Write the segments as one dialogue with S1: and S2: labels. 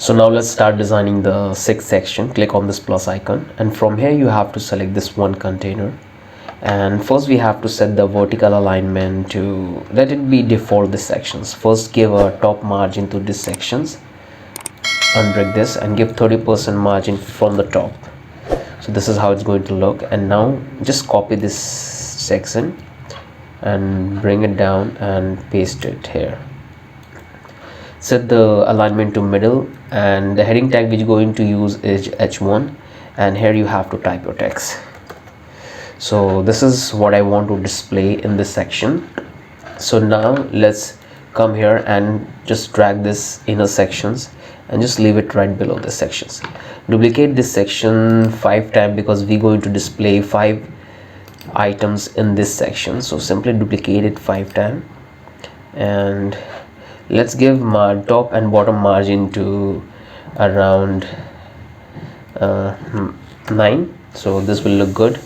S1: So now let's start designing the sixth section. Click on this plus icon, and from here you have to select this one container. And first we have to set the vertical alignment to let it be default this sections. First give a top margin to these sections, unbreak this, and give 30% margin from the top. So this is how it's going to look. And now just copy this section and bring it down and paste it here. Set the alignment to middle, and the heading tag which you're going to use is h1, and here you have to type your text. So this is what I want to display in this section. So now let's come here and just drag this inner sections and just leave it right below the sections. Duplicate this section 5 times because we're going to display 5 items in this section. So simply duplicate it 5 times, and let's give my top and bottom margin to around 9. So this will look good.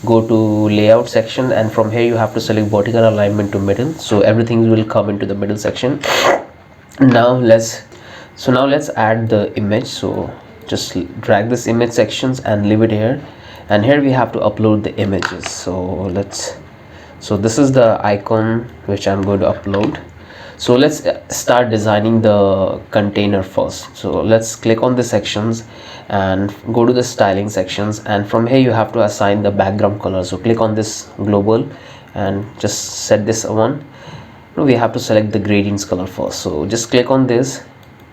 S1: Go to layout section, and from here you have to select vertical alignment to middle, so everything will come into the middle section. Now let's add the image. So just drag this image sections and leave it here, and here we have to upload the images. So this is the icon which I'm going to upload. So let's start designing the container first. So let's click on the sections and go to the styling sections, and from here you have to assign the background color. So click on this global and just set this one. We have to select the gradients color first. So just click on this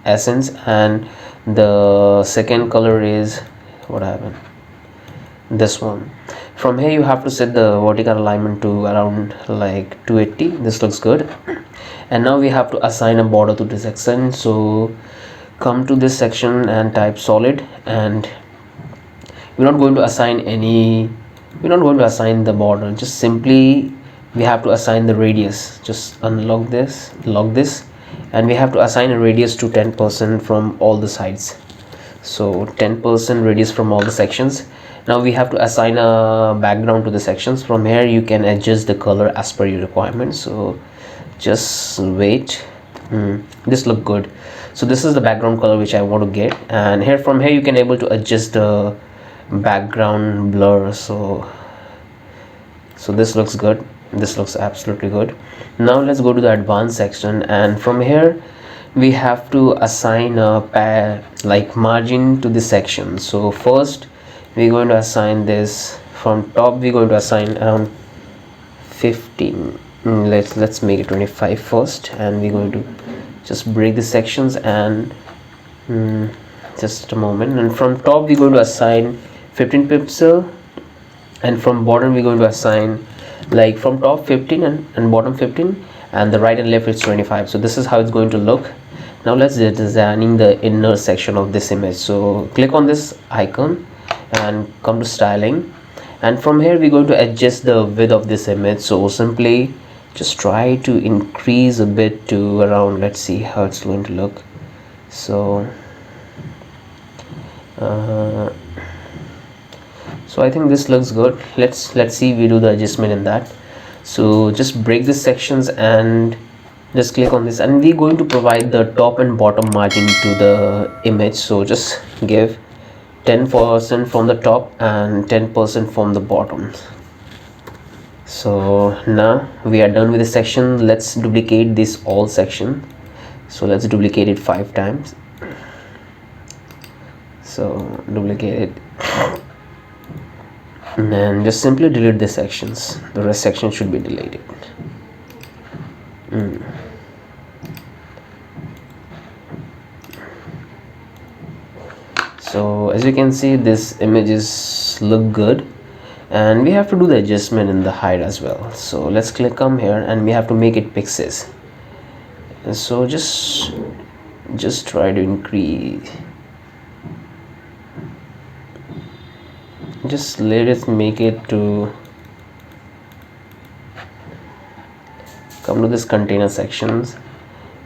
S1: essence, and the second color is what happened, this one. From here you have to set the vertical alignment to around like 280. This looks good. And now we have to assign a border to this section. So come to this section and type solid, and we're not going to assign the border. Just simply we have to assign the radius. Just unlock this, lock this, and we have to assign a radius to 10% from all the sides. So 10% radius from all the sections. Now we have to assign a background to the sections. From here you can adjust the color as per your requirements. So just wait. This look good. So this is the background color which I want to get, and here from here you can able to adjust the background blur. So this looks good. This looks absolutely good. Now let's go to the advanced section, and from here we have to assign a margin to this section. So first we're going to assign this from top. We're going to assign around 15. Let's make it 25 first, and we're going to just break the sections and just a moment. And from top we're going to assign 15 pixel, and from bottom we're going to assign like from top 15 and bottom 15, and the right and left is 25. So this is how it's going to look. Now let's designing the inner section of this image. So click on this icon and come to styling, and from here we're going to adjust the width of this image. So simply just try to increase a bit to around, let's see how it's going to look. So I think this looks good. Let's see, we do the adjustment in that. So just break the sections and just click on this, and we're going to provide the top and bottom margin to the image. So just give 10% from the top and 10% from the bottom. So now we are done with the section. Let's duplicate this all section. So let's duplicate it 5 times. So duplicate it, and then just simply delete the sections. The rest section should be deleted. So as you can see, this images look good, and we have to do the adjustment in the height as well. So let's come here, and we have to make it pixels. And so just try to increase, just let it make it to come to this container sections,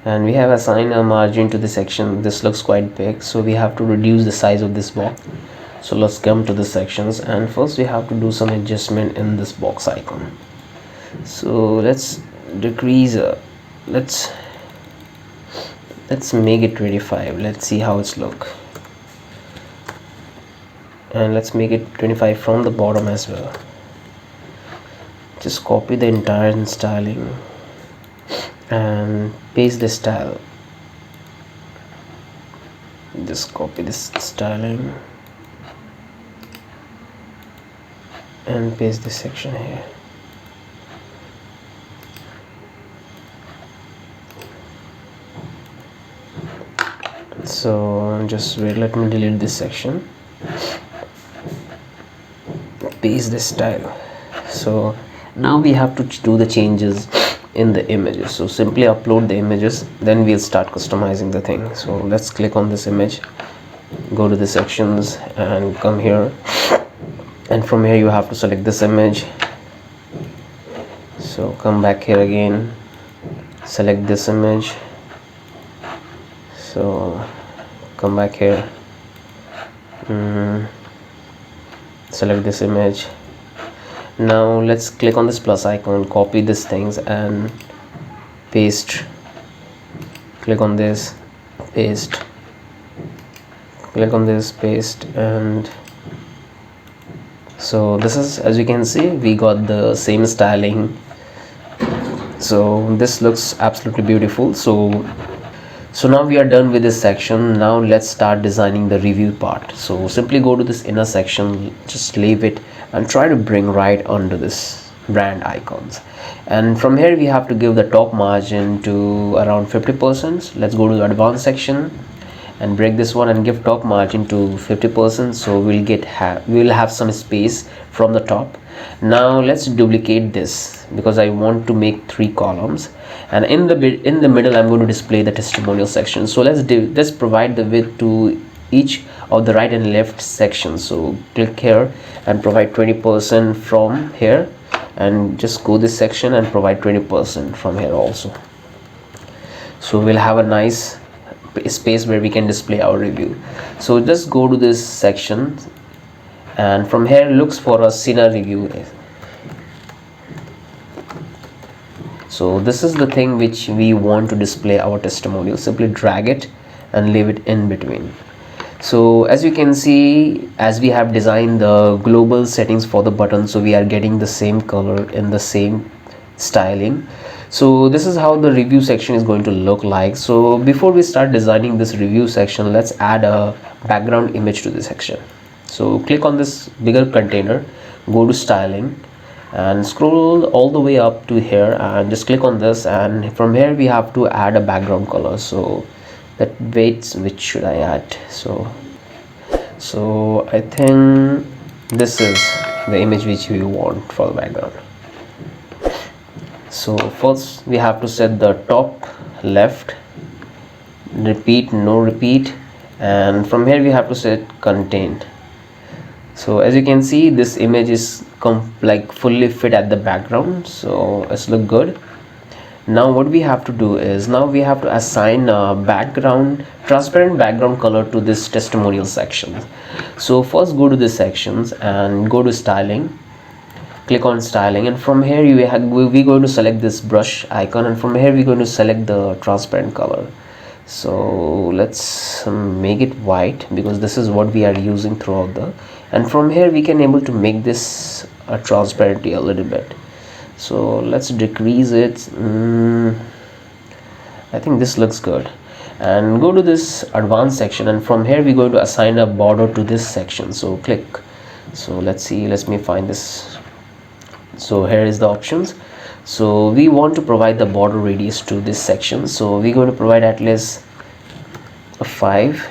S1: and we have assigned a margin to the section. This looks quite big, so we have to reduce the size of this box. So let's come to the sections, and first we have to do some adjustment in this box icon. So let's decrease let's let's make it 25. Let's see how it's look, and let's make it 25 from the bottom as well. Just copy the entire styling and paste the style. Just copy this styling and paste this section here. So just wait, let me delete this section, paste this style. So now we have to do the changes in the images. So simply upload the images, then we'll start customizing the thing. So let's click on this image, go to the sections and come here, and from here you have to select this image. So come back here again, select this image, so come back here, select this image. Now let's click on this plus icon, copy these things and paste. Click on this, paste, click on this, paste, and so this is, as you can see, we got the same styling. So this looks absolutely beautiful. So now we are done with this section. Now let's start designing the review part. So simply go to this inner section, just leave it and try to bring right under this brand icons, and from here we have to give the top margin to around 50%. Let's go to the advanced section and break this one and give top margin to 50%, so we'll have some space from the top. Now let's duplicate this because I want to make 3 columns, and in the middle I'm going to display the testimonial section. So let's provide the width to each of the right and left sections. So click here and provide 20% from here, and just go this section and provide 20% from here also. So we'll have a nice space where we can display our review. So just go to this section, and from here looks for a Cine review. So this is the thing which we want to display our testimonial. Simply drag it and leave it in between. So as you can see, as we have designed the global settings for the button, so we are getting the same color in the same styling. So this is how the review section is going to look like. So before we start designing this review section, let's add a background image to this section. So click on this bigger container, go to styling and scroll all the way up to here and just click on this, and from here we have to add a background color. So that weights, which should I add? So I think this is the image which we want for the background. So first we have to set the top left, repeat, no repeat, and from here we have to set contained. So as you can see, this image is like fully fit at the background, so it's look good. Now what we have to do is, now we have to assign a transparent background color to this testimonial section. So first go to the sections and go to styling, click on styling, and from here we're going to select this brush icon, and from here we're going to select the transparent color. So let's make it white because this is what we are using throughout the, and from here we can able to make this a transparency a little bit. So let's decrease it. I think this looks good, and go to this advanced section, and from here we're going to assign a border to this section. So click. So let's see, let me find this. So here is the options. So we want to provide the border radius to this section, so we're going to provide at least a 5.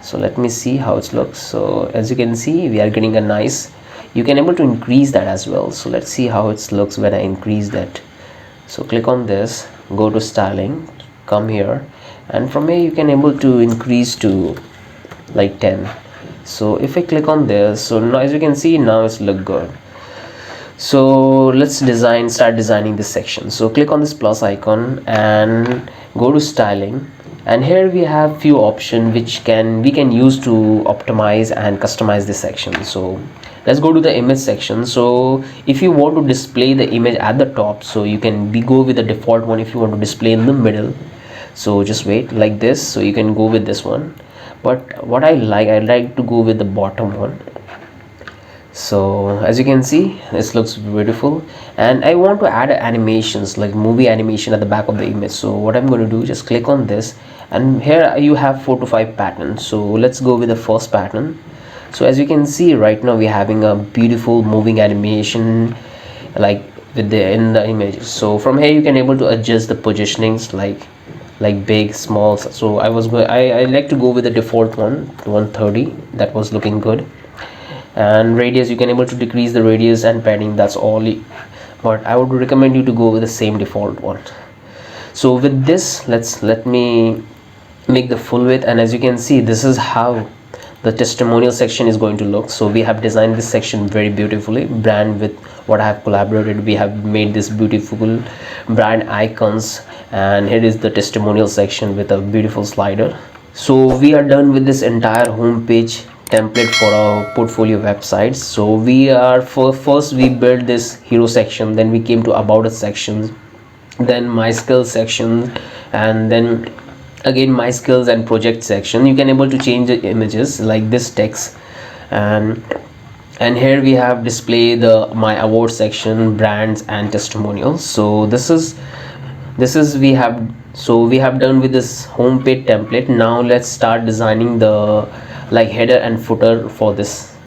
S1: So let me see how it looks. So as you can see, we are getting a nice, you can able to increase that as well. So let's see how it looks when I increase that. So click on this, go to styling, come here, and from here you can able to increase to like 10. So if I click on this, so now as you can see, now it's look good. So let's start designing this section. So click on this plus icon and go to styling, and here we have few options which we can use to optimize and customize this section. So let's go to the image section. So if you want to display the image at the top, so you can go with the default one. If you want to display in the middle, So just wait like this. So you can go with this one, but what I like to go with the bottom one. So as you can see, this looks beautiful, and I want to add animations like movie animation at the back of the image. So what I'm going to do, just click on this, and here you have 4 to 5 patterns. So let's go with the first pattern. So as you can see, right now we're having a beautiful moving animation like with the in the image. So from here you can able to adjust the positionings like big, small. So I like to go with the default one, 130. That was looking good. And radius, you can able to decrease the radius and padding, that's all. But I would recommend you to go with the same default one. So with this, let me make the full width, and as you can see, this is how the testimonial section is going to look. So we have designed this section very beautifully. Brand, with what I have collaborated, we have made this beautiful brand icons, and here is the testimonial section with a beautiful slider. So we are done with this entire home page template for our portfolio websites. So we are first we built this hero section, then we came to about us sections, then my skills section, and then again my skills and project section. You can able to change the images like this text, and here we have display the my award section, brands and testimonials. So this is we have done with this home page template. Now let's start designing the like header and footer for this